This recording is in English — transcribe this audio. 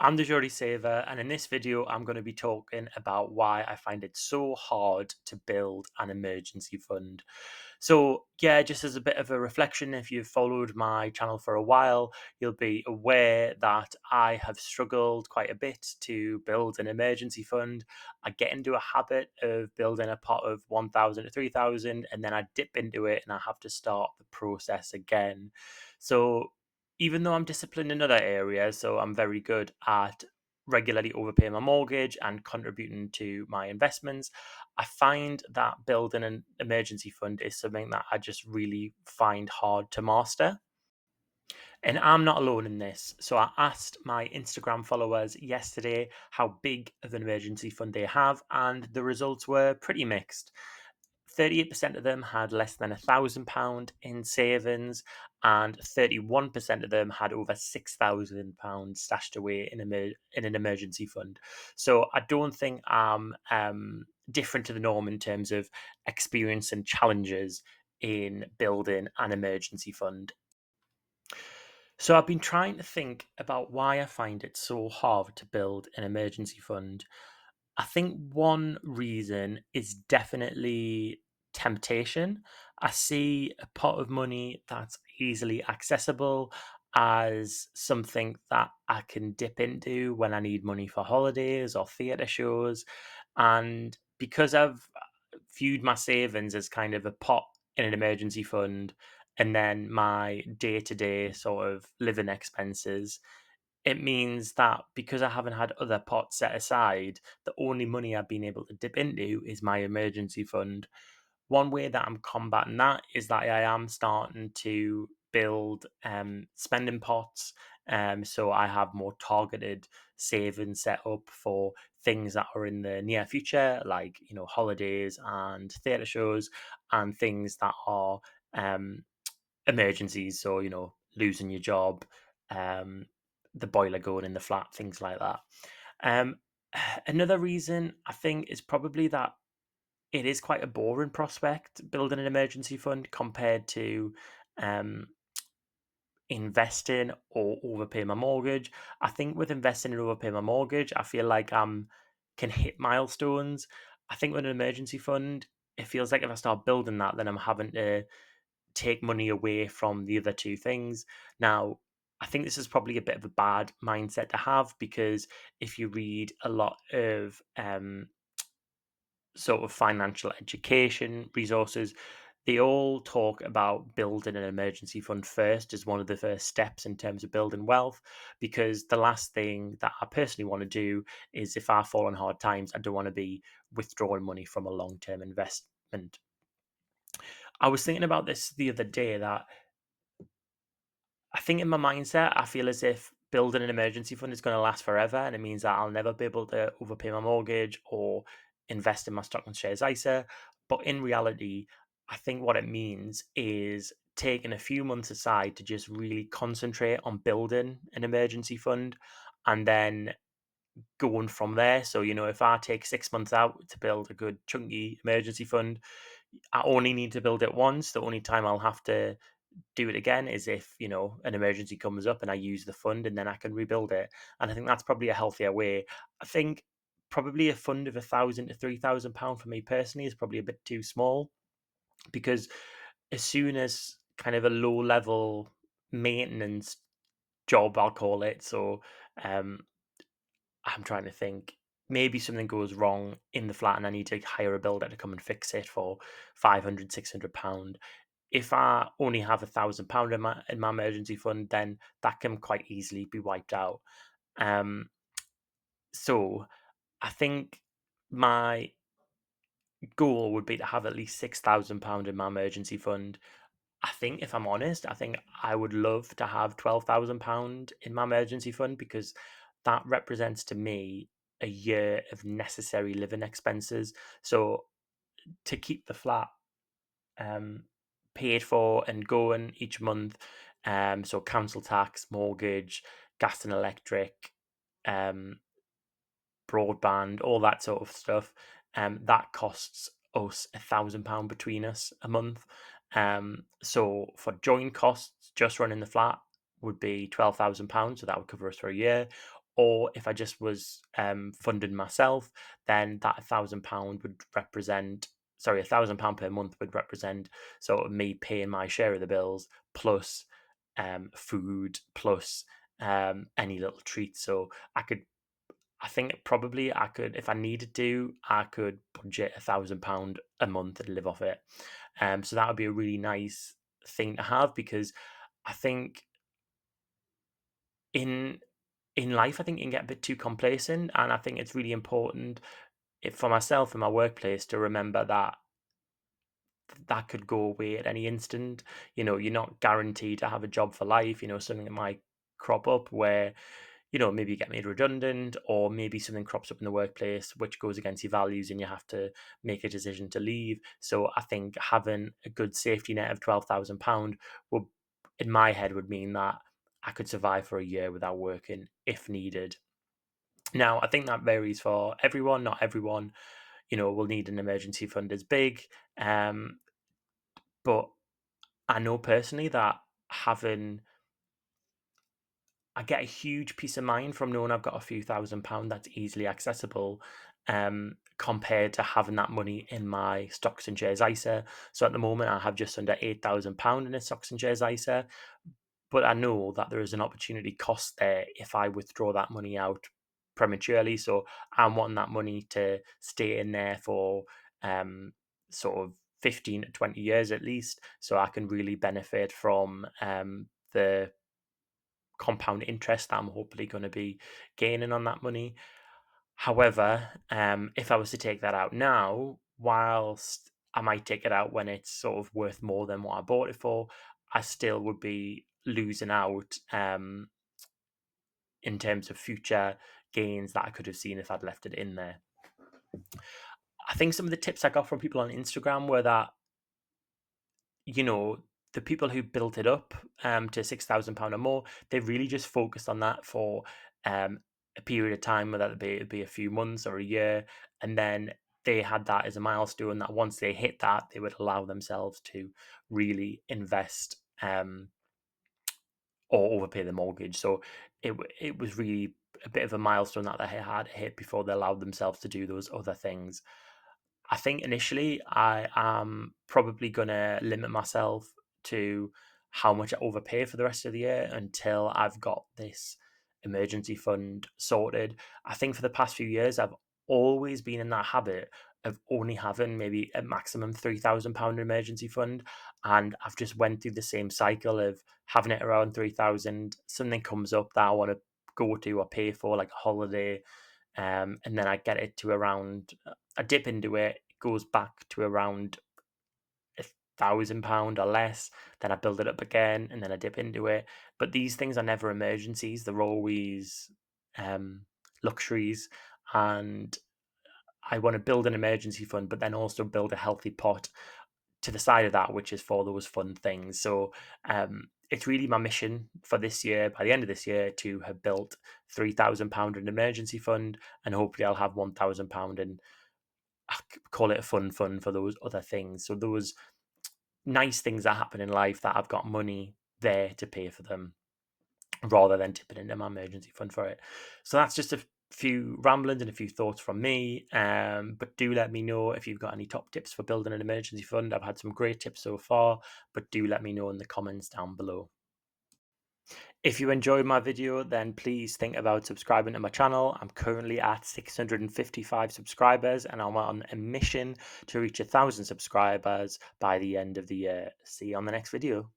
I'm the Jody Saver, and in this video, I'm going to be talking about why I find it so hard to build an emergency fund. So, yeah, just as a bit of a reflection, if you've followed my channel for a while, you'll be aware that I have struggled quite a bit to build an emergency fund. I get into a habit of building a pot of 1,000 to 3,000, and then I dip into it and I have to start the process again. So, even though I'm disciplined in other areas, so I'm very good at regularly overpaying my mortgage and contributing to my investments, I find that building an emergency fund is something that I just really find hard to master. And I'm not alone in this. So I asked my Instagram followers yesterday how big of an emergency fund they have, and the results were pretty mixed. 38% of them had less than £1,000 in savings, and 31% of them had over £6,000 stashed away in an emergency fund. So I don't think I'm different to the norm in terms of experience and challenges in building an emergency fund. So I've been trying to think about why I find it so hard to build an emergency fund. I think one reason is definitely temptation. I see a pot of money that's easily accessible as something that I can dip into when I need money for holidays or theatre shows. And because I've viewed my savings as kind of a pot in an emergency fund and then my day to day sort of living expenses, it means that because I haven't had other pots set aside, the only money I've been able to dip into is my emergency fund. One way that I'm combating that is that I am starting to build spending pots. So I have more targeted savings set up for things that are in the near future, like holidays and theatre shows, and things that are um, emergencies. So losing your job, um, the boiler going in the flat, things like that. Um, Another reason I think is probably that it is quite a boring prospect building an emergency fund compared to um, investing or overpaying my mortgage. I think with investing and overpaying my mortgage, I feel like can hit milestones. I think with an emergency fund, it feels like if I start building that, then I'm having to take money away from the other two things. Now, I think this is probably a bit of a bad mindset to have because if you read a lot of sort of financial education resources, they all talk about building an emergency fund first as one of the first steps in terms of building wealth. Because the last thing that I personally want to do is if I fall on hard times, I don't want to be withdrawing money from a long term investment. I was thinking about this the other day that I think in my mindset, I feel as if building an emergency fund is going to last forever, and it means that I'll never be able to overpay my mortgage or invest in my stock and shares ISA. But in reality, I think what it means is taking a few months aside to just really concentrate on building an emergency fund and then going from there. So, if I take 6 months out to build a good chunky emergency fund, I only need to build it once. The only time I'll have to do it again is if an emergency comes up and I use the fund and then I can rebuild it. And I think that's probably a healthier way. I think probably a fund of £1,000 to £3,000 for me personally is probably a bit too small because as soon as kind of a low level maintenance job, I'll call it. So um, I'm trying to think. Maybe something goes wrong in the flat and I need to hire a builder to come and fix it for 500, £600. If I only have £1,000 in my emergency fund, then that can quite easily be wiped out. Um, so I think my goal would be to have at least £6,000 in my emergency fund. I think, if I'm honest, I think I would love to have £12,000 in my emergency fund because that represents to me a year of necessary living expenses. So to keep the flat um, paid for and going each month. So council tax, mortgage, gas and electric, um, broadband, all that sort of stuff. That costs us £1,000 between us a month. So for joint costs, just running the flat would be £12,000, so that would cover us for a year. Or if I just was funding myself, then that £1,000 would represent, sorry, £1,000 per month would represent sort of me paying my share of the bills plus food plus any little treats. So I think probably I could, if I needed to, I could budget £1,000 a month and live off it. So that would be a really nice thing to have, because I think in in life, I think you can get a bit too complacent, and I think it's really important for myself in my workplace to remember that that could go away at any instant. You're not guaranteed to have a job for life. Something that might crop up where maybe you get made redundant, or maybe something crops up in the workplace which goes against your values and you have to make a decision to leave. So I think having a good safety net of £12,000 would, in my head, would mean that I could survive for a year without working if needed. Now, I think that varies for everyone. Not everyone, will need an emergency fund as big. Um, but I know personally that having I get a huge peace of mind from knowing I've got a few £1,000 that's easily accessible, compared to having that money in my stocks and shares ISA. So at the moment, I have just under £8,000 in a stocks and shares ISA, but I know that there is an opportunity cost there if I withdraw that money out prematurely. So I'm wanting that money to stay in there for sort of 15 to 20 years at least, so I can really benefit from the compound interest that I'm hopefully going to be gaining on that money. However, if I was to take that out now, whilst I might take it out when it's sort of worth more than what I bought it for, I still would be losing out in terms of future gains that I could have seen if I'd left it in there. I think some of the tips I got from people on Instagram were that, the people who built it up to £6,000 or more, they really just focused on that for um, a period of time, whether it be a few months or a year, and then they had that as a milestone that once they hit that, they would allow themselves to really invest or overpay the mortgage. So it was really a bit of a milestone that they had hit before they allowed themselves to do those other things. I think initially I am probably going to limit myself to how much I overpay for the rest of the year until I've got this emergency fund sorted. I think for the past few years, I've always been in that habit of only having maybe a maximum £3,000 emergency fund, and I've just went through the same cycle of having it around 3,000. Something comes up that I want to go to or pay for, like a holiday, and then I get it to around, I dip into it, it goes back to around £1,000 or less. Then I build it up again, and then I dip into it. But these things are never emergencies; they're always luxuries. And I want to build an emergency fund, but then also build a healthy pot to the side of that, which is for those fun things. So it's really my mission for this year, by the end of this year, to have built £3,000 in emergency fund, and hopefully I'll have £1,000 in, I call it a fun fund for those other things. So those nice things that happen in life that I've got money there to pay for them, rather than tipping into my emergency fund for it. So that's just a few ramblings and a few thoughts from me. But do let me know if you've got any top tips for building an emergency fund. I've had some great tips so far, but do let me know in the comments down below. If you enjoyed my video, then please think about subscribing to my channel. I'm currently at 655 subscribers, and I'm on a mission to reach 1,000 subscribers by the end of the year. See you on the next video.